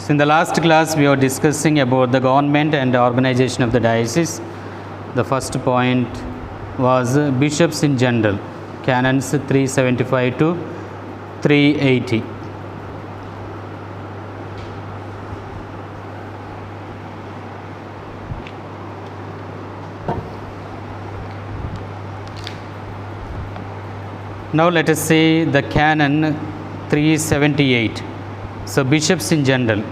So in the last class we were discussing about the government and the organization of the diocese. The first point was bishops in general, canons 375 to 380. Now let us see the canon 378. So bishops in general.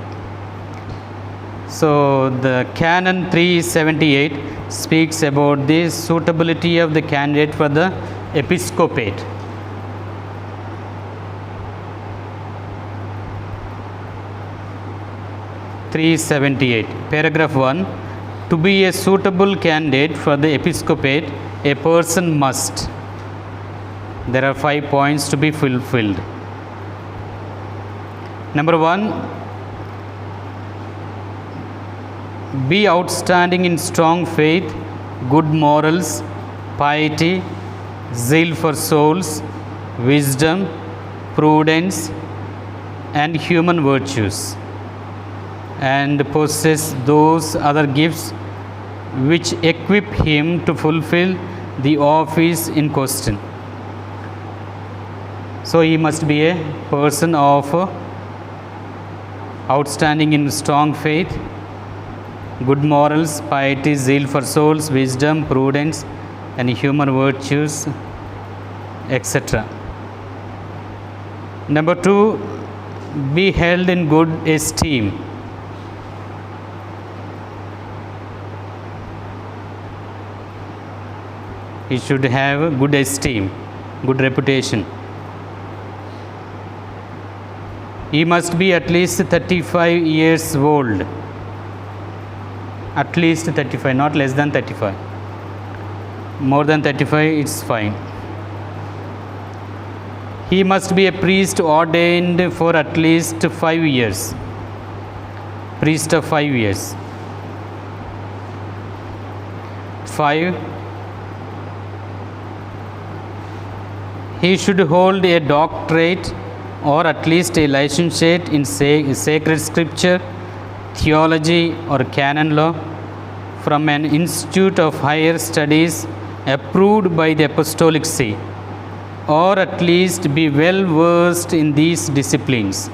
So the canon 378 speaks about the suitability of the candidate for the episcopate. Paragraph 1. To be a suitable candidate for the episcopate, a person must. There are 5 points to be fulfilled. Number 1, be outstanding in strong faith, good morals, piety, zeal for souls, wisdom, prudence, and human virtues, and possess those other gifts which equip him to fulfill the office in question. So he must be a person of outstanding in strong faith, good morals, piety, zeal for souls, wisdom, prudence, and human virtues, etc. Number 2, be held in good esteem. He should have good esteem, good reputation. He must be at least 35 years old. At least 35, not less than 35. More than 35, it's fine. He must be a priest ordained for at least 5 years. Priest of 5 years. 5. He should hold a doctorate or at least a licentiate in sacred scripture, theology, or canon law from an institute of higher studies approved by the Apostolic See, or at least be well versed in these disciplines,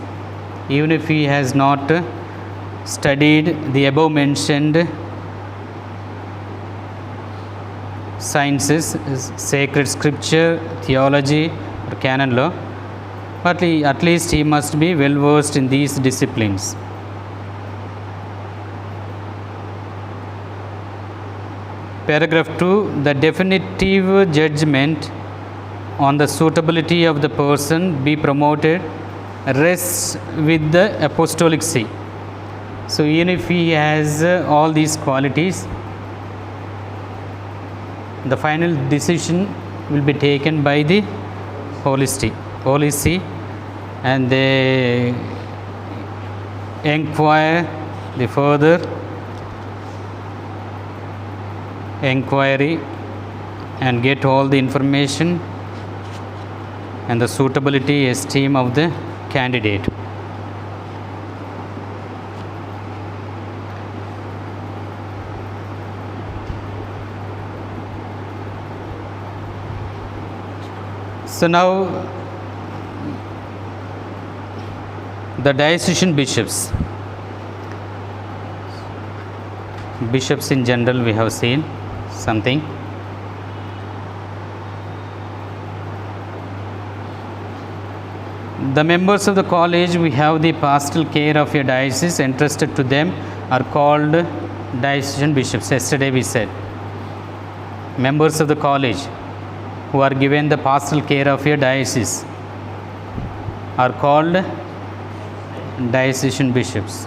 even if he has not studied the above mentioned sciences, sacred scripture, theology, or canon law. But at least he must be well versed in these disciplines. Paragraph 2. The definitive judgment on the suitability of the person be promoted rests with the Apostolic See. So even if he has all these qualities, the final decision will be taken by the Holy See, and they inquire the further inquiry and get all the information and the suitability esteem of the candidate. So now the diocesan bishops. Bishops in general, we have seen something. The members of the college, we have the pastoral care of a diocese entrusted to them, are called diocesan bishops. Yesterday we said members of the college who are given the pastoral care of a diocese are called diocesan bishops.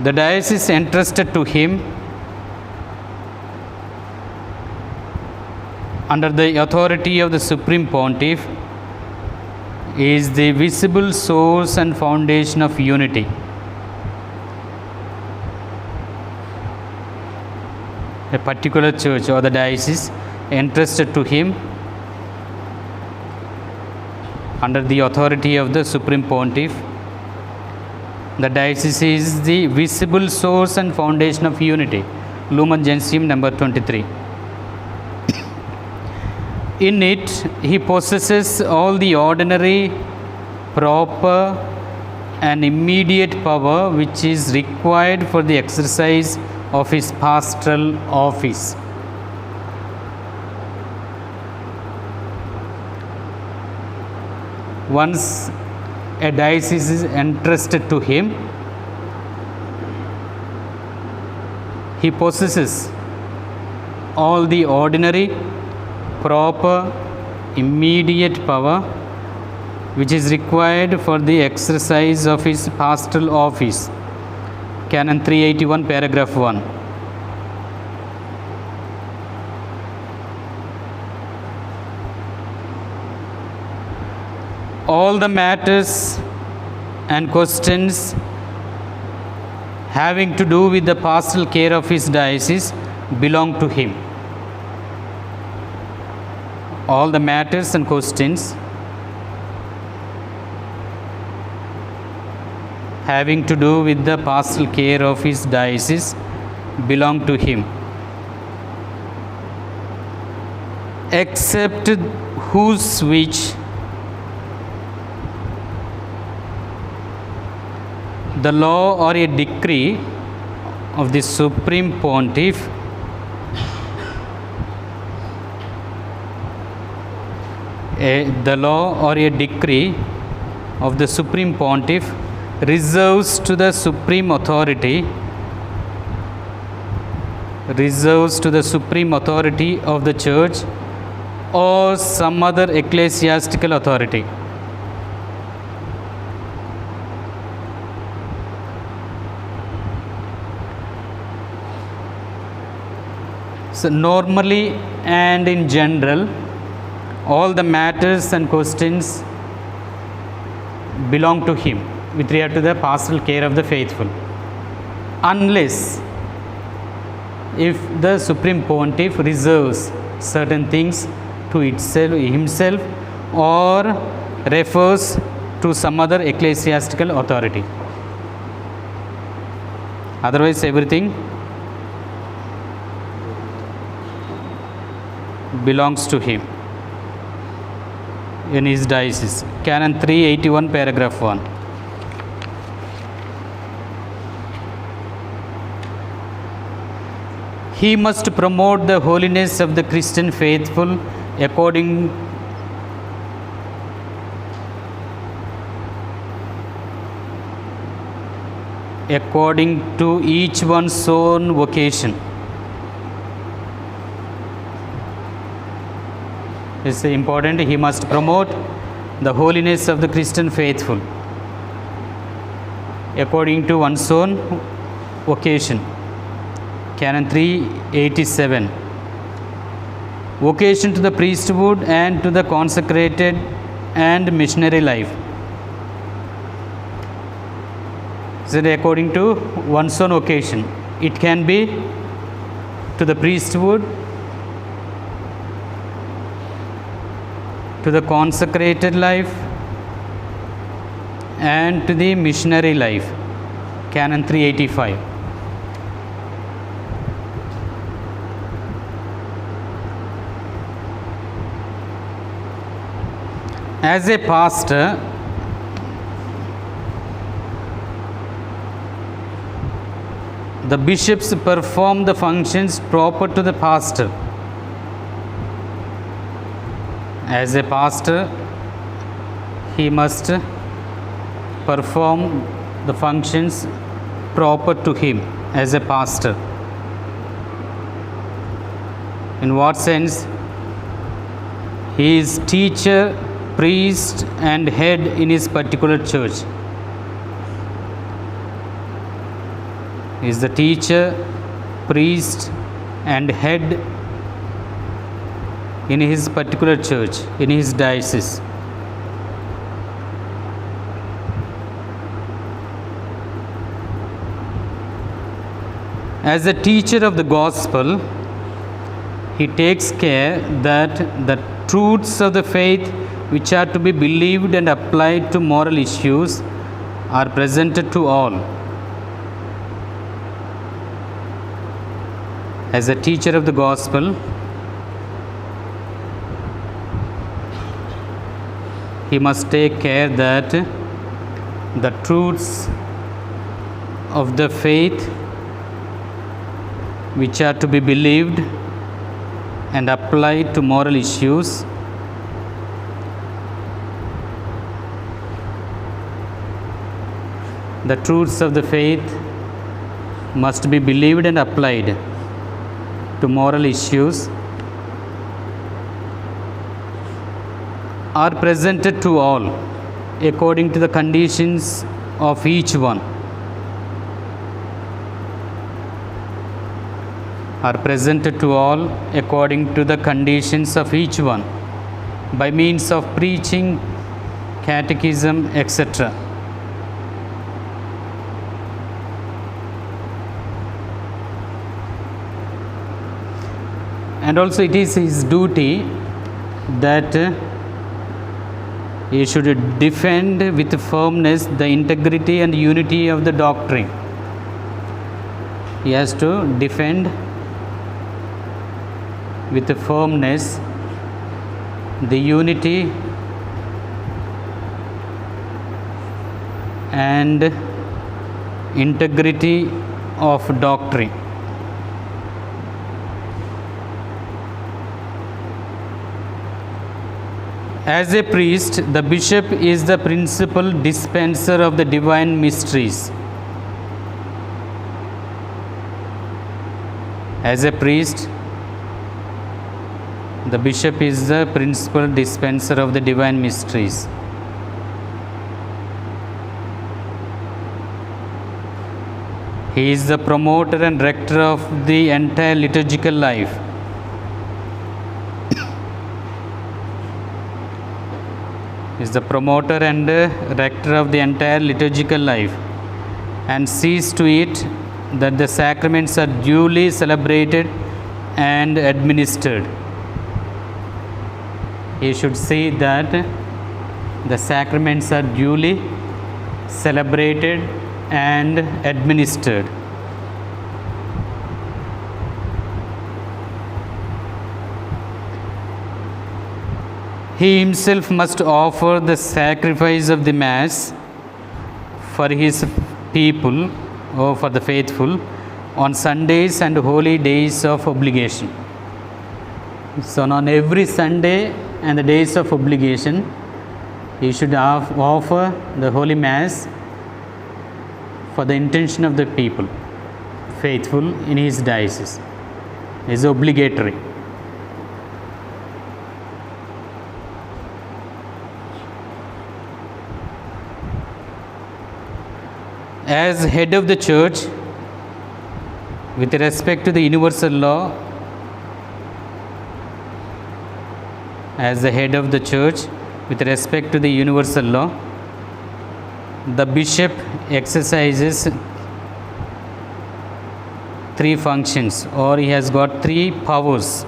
The diocese entrusted to him under the authority of the Supreme Pontiff is the visible source and foundation of unity. A particular church or the diocese entrusted to him under the authority of the Supreme Pontiff. The diocese is the visible source and foundation of unity. Lumen Gentium number 23. In it, he possesses all the ordinary, proper, and immediate power which is required for the exercise of his pastoral office. Once a diocese is entrusted to him, he possesses all the ordinary, proper, immediate power which is required for the exercise of his pastoral office. Canon 381, paragraph 1. All the matters and questions having to do with the pastoral care of his diocese belong to him. All the matters and questions having to do with the pastoral care of his diocese belong to him, except whose which the law or a decree of the Supreme Pontiff the law or a decree of the Supreme Pontiff reserves to the supreme authority of the Church or some other ecclesiastical authority. So normally and in general, all the matters and questions belong to him with regard to the pastoral care of the faithful, unless if the Supreme Pontiff reserves certain things to himself or refers to some other ecclesiastical authority. Otherwise, everything belongs to him in his diocese. Canon 381, paragraph 1. He must promote the holiness of the Christian faithful according to each one's own vocation. It's important. He must promote the holiness of the Christian faithful according to one's own vocation. Canon 387. Vocation to the priesthood and to the consecrated and missionary life. So according to one's own vocation, it can be to the priesthood, to the consecrated life, and to the missionary life. Canon 385. As a pastor, the bishops perform the functions proper to the pastor. As a pastor, he must perform the functions proper to him as a pastor. In what sense? He is teacher, priest, and head in his particular church. He is the teacher, priest, and head in his particular church, in his diocese. As a teacher of the gospel, he takes care that the truths of the faith which are to be believed and applied to moral issues are presented to all. As a teacher of the gospel, he must take care that the truths of the faith which are to be believed and applied to moral issues the truths of the faith must be believed and applied to moral issues are presented to all according to the conditions of each one. Are presented to all according to the conditions of each one by means of preaching, catechism, etc. And also it is his duty that he should defend with firmness the integrity and unity of the doctrine. He has to defend with firmness the unity and integrity of doctrine. As a priest, the bishop is the principal dispenser of the divine mysteries. As a priest, the bishop is the principal dispenser of the divine mysteries. He is the promoter and rector of the entire liturgical life. Is the promoter and rector of the entire liturgical life, and sees to it that the sacraments are duly celebrated and administered. He should see that the sacraments are duly celebrated and administered. He himself must offer the sacrifice of the Mass for his people or for the faithful on Sundays and holy days of obligation. So on every Sunday and the days of obligation, he should offer the Holy Mass for the intention of the people, faithful in his diocese. It is obligatory. As head of the church, with respect to the universal law, as the head of the church, with respect to the universal law, the bishop exercises three functions, or he has got three powers.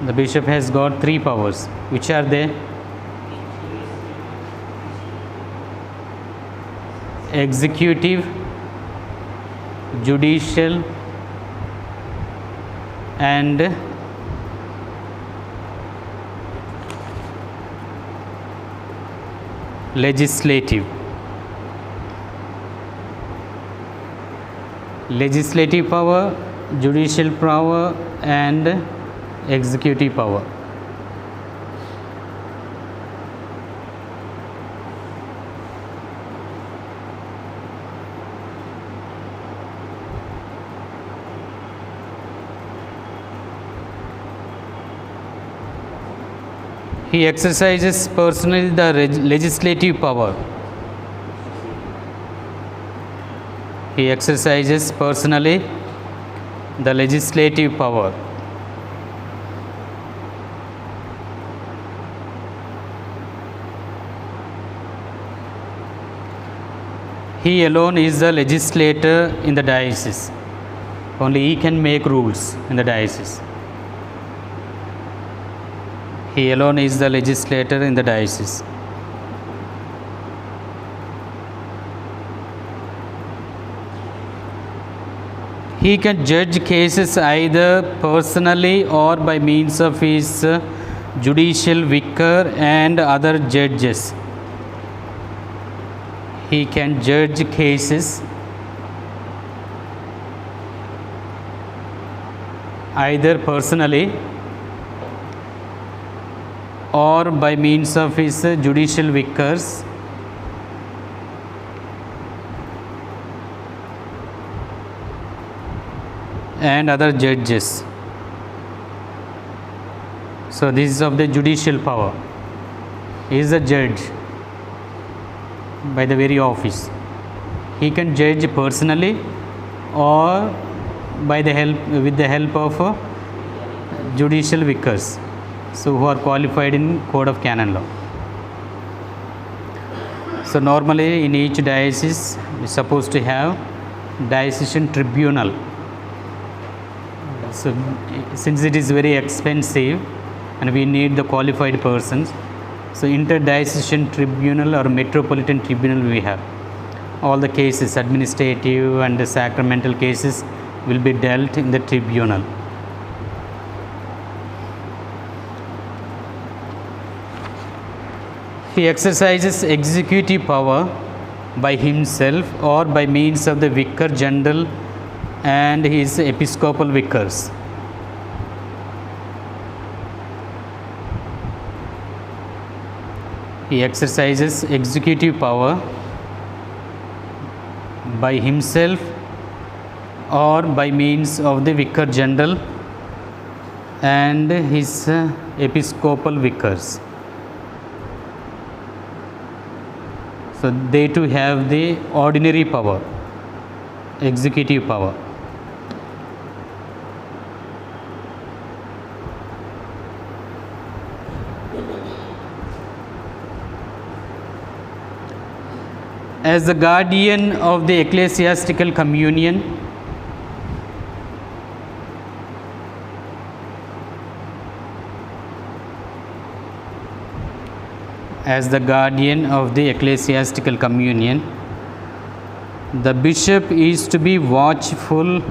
The bishop has got three powers. Which are they? Executive, judicial, and legislative. Legislative power, judicial power, and executive power. He exercises personally the legislative power. He exercises personally the legislative power. He alone is the legislator in the diocese. Only he can make rules in the diocese. He alone is the legislator in the diocese. He can judge cases either personally or by means of his judicial vicar and other judges. He can judge cases either personally or by means of his judicial vicars and other judges. So this is of the judicial power. He is a judge by the very office. He can judge personally or by the help with the help of judicial vicars, so who are qualified in code of canon law. So normally in each diocese we are supposed to have diocesan tribunal. So since it is very expensive and we need the qualified persons, so interdiocesan tribunal or metropolitan tribunal we have. All the cases, administrative and sacramental cases, will be dealt in the tribunal. He exercises executive power by himself or by means of the vicar general and his episcopal vicars. He exercises executive power by himself or by means of the vicar general and his episcopal vicars. So they too have the ordinary power, executive power. As the guardian of the ecclesiastical communion, the bishop is to be watchful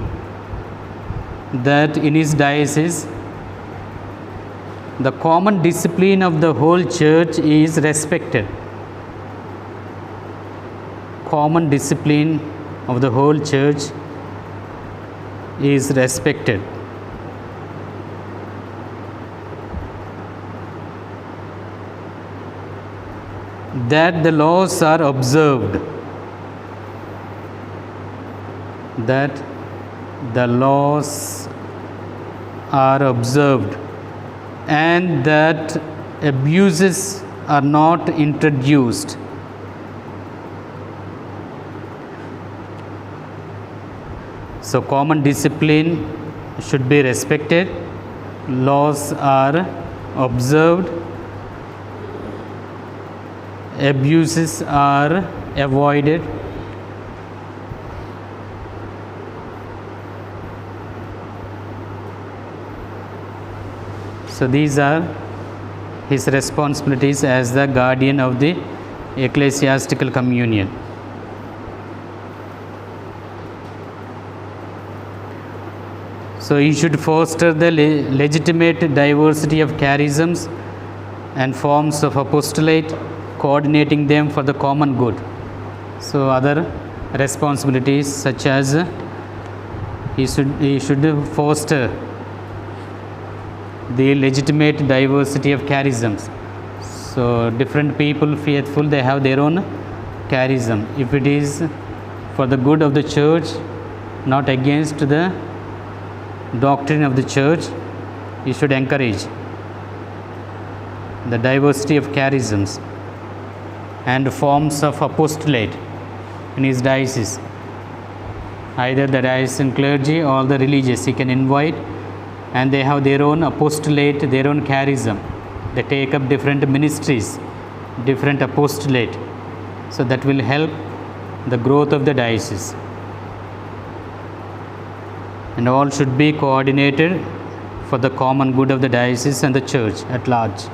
that in his diocese the common discipline of the whole church is respected. Common discipline of the whole church is respected. That the laws are observed. That the laws are observed and that abuses are not introduced. So common discipline should be respected, laws are observed, abuses are avoided. So these are his responsibilities as the guardian of the ecclesiastical communion. So he should foster the legitimate diversity of charisms and forms of apostolate, coordinating them for the common good. So other responsibilities such as he should foster the legitimate diversity of charisms. So different people, faithful, they have their own charism. If it is for the good of the church, not against the doctrine of the church, you should encourage the diversity of charisms and forms of apostolate in his diocese. Either the diocesan clergy or the religious he can invite, and they have their own apostolate, their own charism. They take up different ministries, different apostolate. So that will help the growth of the diocese. And all should be coordinated for the common good of the diocese and the church at large.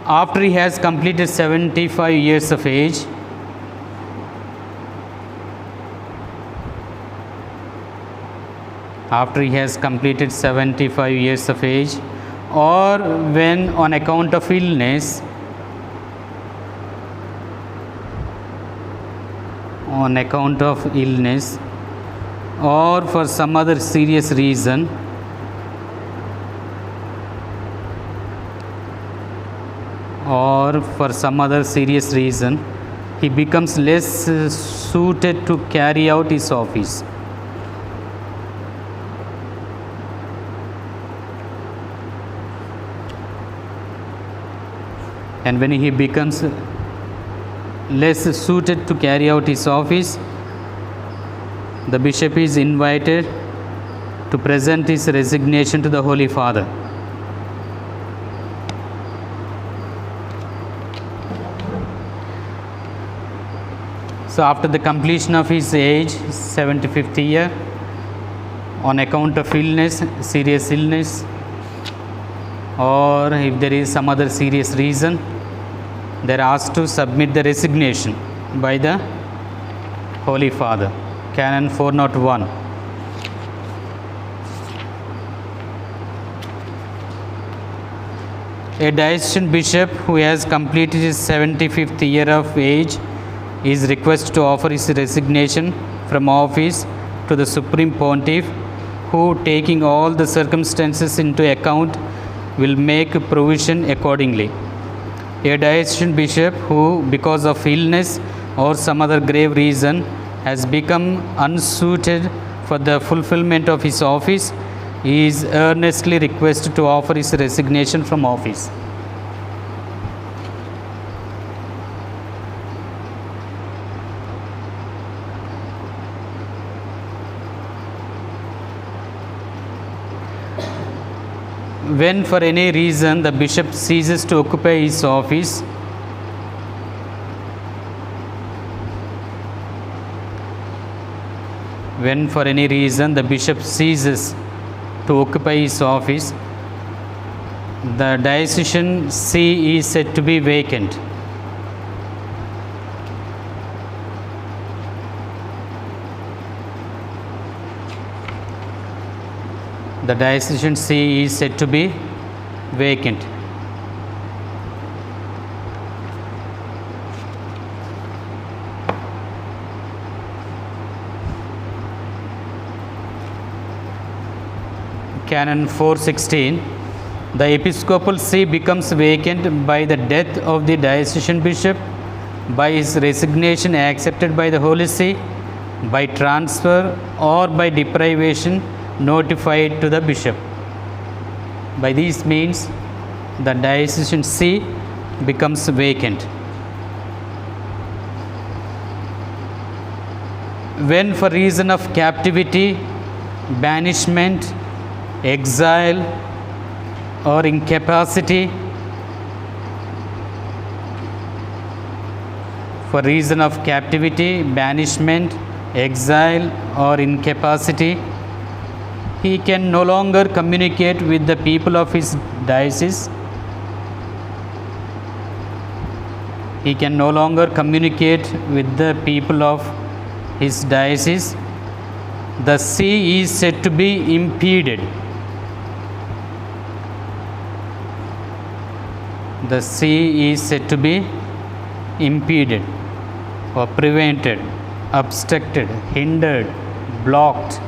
After he has completed 75 years of age, after he has completed 75 years of age, or when on account of illness, or for some other serious reason, he becomes less suited to carry out his office. And when he becomes less suited to carry out his office, the bishop is invited to present his resignation to the Holy Father. So after the completion of his age, 75th year, on account of illness, serious illness, or if there is some other serious reason, they are asked to submit the resignation by the Holy Father. Canon 401. A diocesan bishop who has completed his 75th year of age is requested to offer his resignation from office to the Supreme Pontiff, who, taking all the circumstances into account, will make provision accordingly. A diocesan bishop who, because of illness or some other grave reason, has become unsuited for the fulfillment of his office, is earnestly requested to offer his resignation from office. When for any reason the bishop ceases to occupy his office, the diocesan see is said to be vacant. The diocesan see is said to be vacant. Canon 416. The episcopal see becomes vacant by the death of the diocesan bishop, by his resignation accepted by the Holy See, by transfer, or by deprivation notified to the bishop. By these means, the diocesan see becomes vacant. When for reason of captivity, banishment, exile, or incapacity, for reason of captivity, banishment, exile, or incapacity, he can no longer communicate with the people of his diocese. The see is said to be impeded. Or prevented, obstructed, hindered, blocked.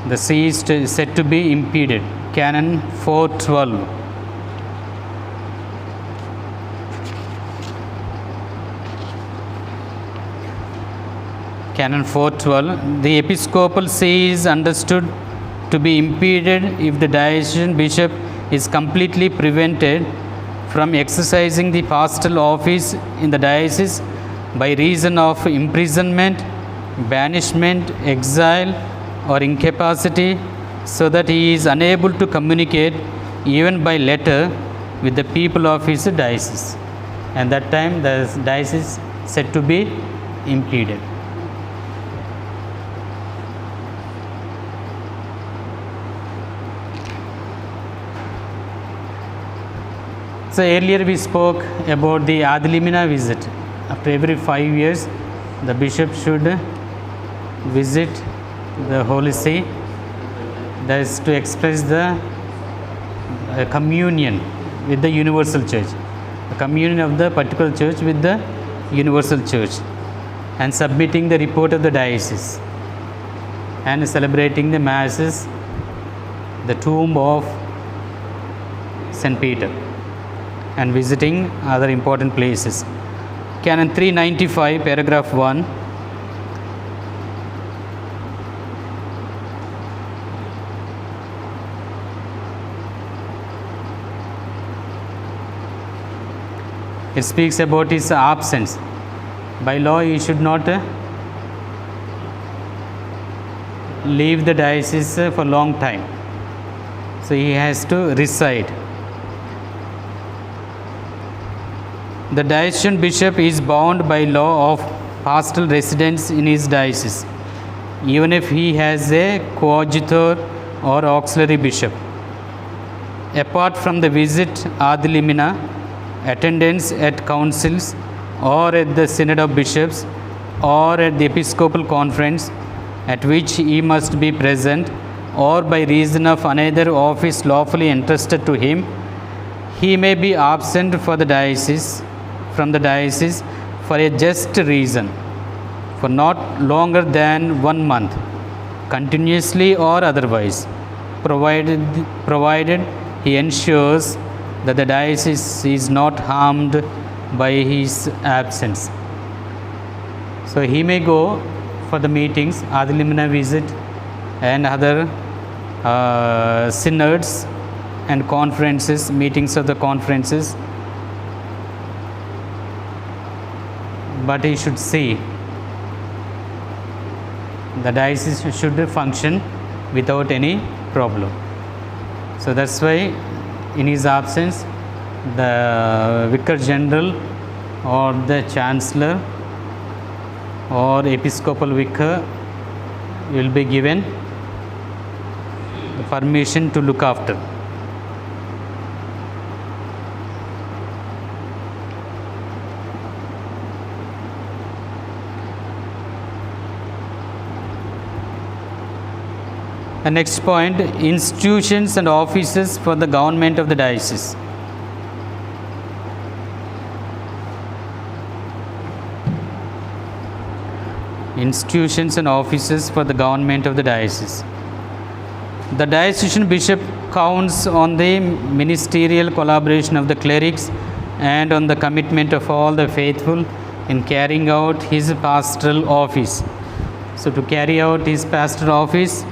The see is said to be impeded. Canon 412. Canon 412. The episcopal see is understood to be impeded if the diocesan bishop is completely prevented from exercising the pastoral office in the diocese by reason of imprisonment, banishment, exile, or incapacity, so that he is unable to communicate even by letter with the people of his diocese. and that time the diocese is said to be impeded. So earlier we spoke about the ad limina visit. After every 5 years, the bishop should visit the Holy See. That is to express the communion with the universal church, the communion of the particular church with the universal church, and submitting the report of the diocese, and celebrating the masses, the tomb of St. Peter, and visiting other important places. Canon 395, paragraph 1. It speaks about his absence. By law, he should not leave the diocese for a long time. So he has to reside. The diocesan bishop is bound by law of pastoral residence in his diocese, even if he has a coadjutor or auxiliary bishop. Apart from the visit ad limina, attendance at councils or at the synod of bishops or at the episcopal conference at which he must be present, or by reason of another office lawfully entrusted to him, he may be absent from the diocese for a just reason, for not longer than 1 month, continuously or otherwise, provided he ensures that the diocese is not harmed by his absence. So he may go for the meetings, ad limina visit, and other synods and conferences, meetings of the conferences, but he should see the diocese should function without any problem. So that's why in his absence, the vicar general or the chancellor or episcopal vicar will be given permission to look after. The next point, institutions and offices for the government of the diocese. Institutions and offices for the government of the diocese. The diocesan bishop counts on the ministerial collaboration of the clerics and on the commitment of all the faithful in carrying out his pastoral office. So to carry out his pastoral office,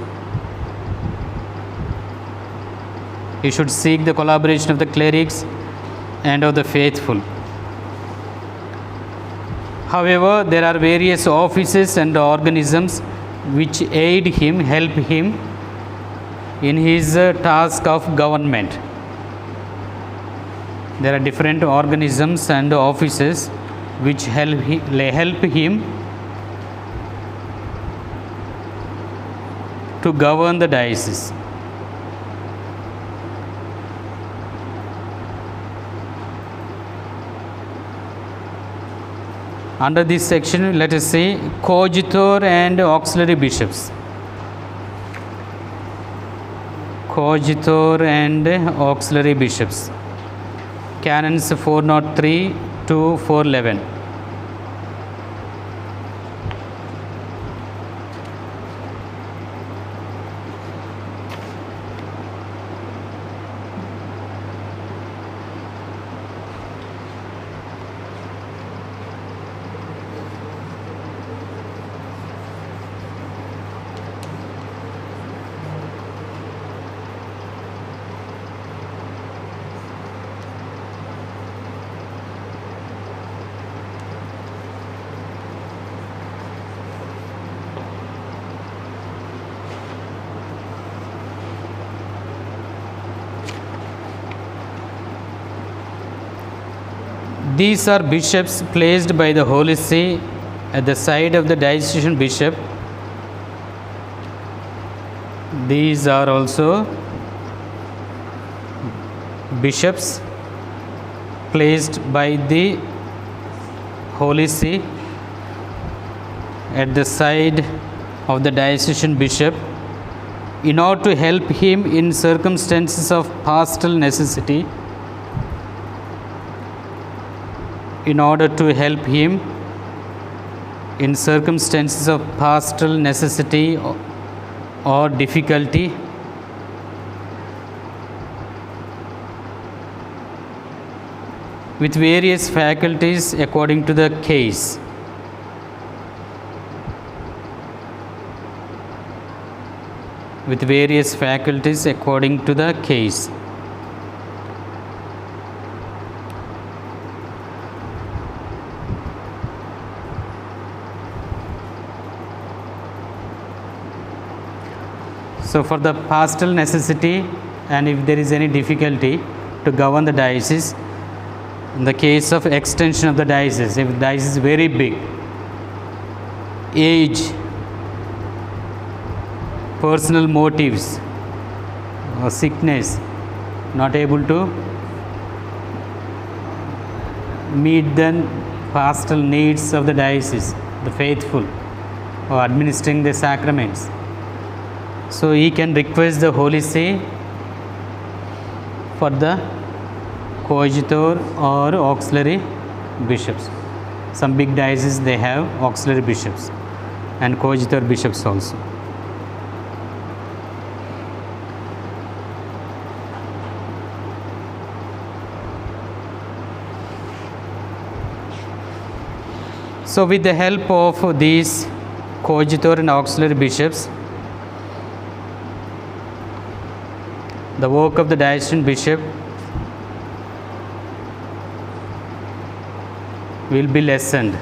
he should seek the collaboration of the clerics and of the faithful. However, there are various offices and organisms which aid him, help him in his task of government. There are different organisms and offices which help him to govern the diocese. Under this section, let us see coadjutor and auxiliary bishops. Coadjutor and auxiliary bishops. Canons 403 to 411. These are bishops placed by the Holy See at the side of the diocesan bishop. These are also bishops placed by the Holy See at the side of the diocesan bishop in order to help him in circumstances of pastoral necessity. In order to help him in circumstances of pastoral necessity or difficulty, with various faculties according to the case. With various faculties according to the case. So for the pastoral necessity, and if there is any difficulty to govern the diocese, in the case of extension of the diocese, if the diocese is very big, age, personal motives, or sickness, not able to meet the pastoral needs of the diocese, the faithful, or administering the sacraments. So he can request the Holy See for the coadjutor or auxiliary bishops. Some big dioceses, they have auxiliary bishops and coadjutor bishops also. So with the help of these coadjutor and auxiliary bishops, the work of the diocesan bishop will be lessened.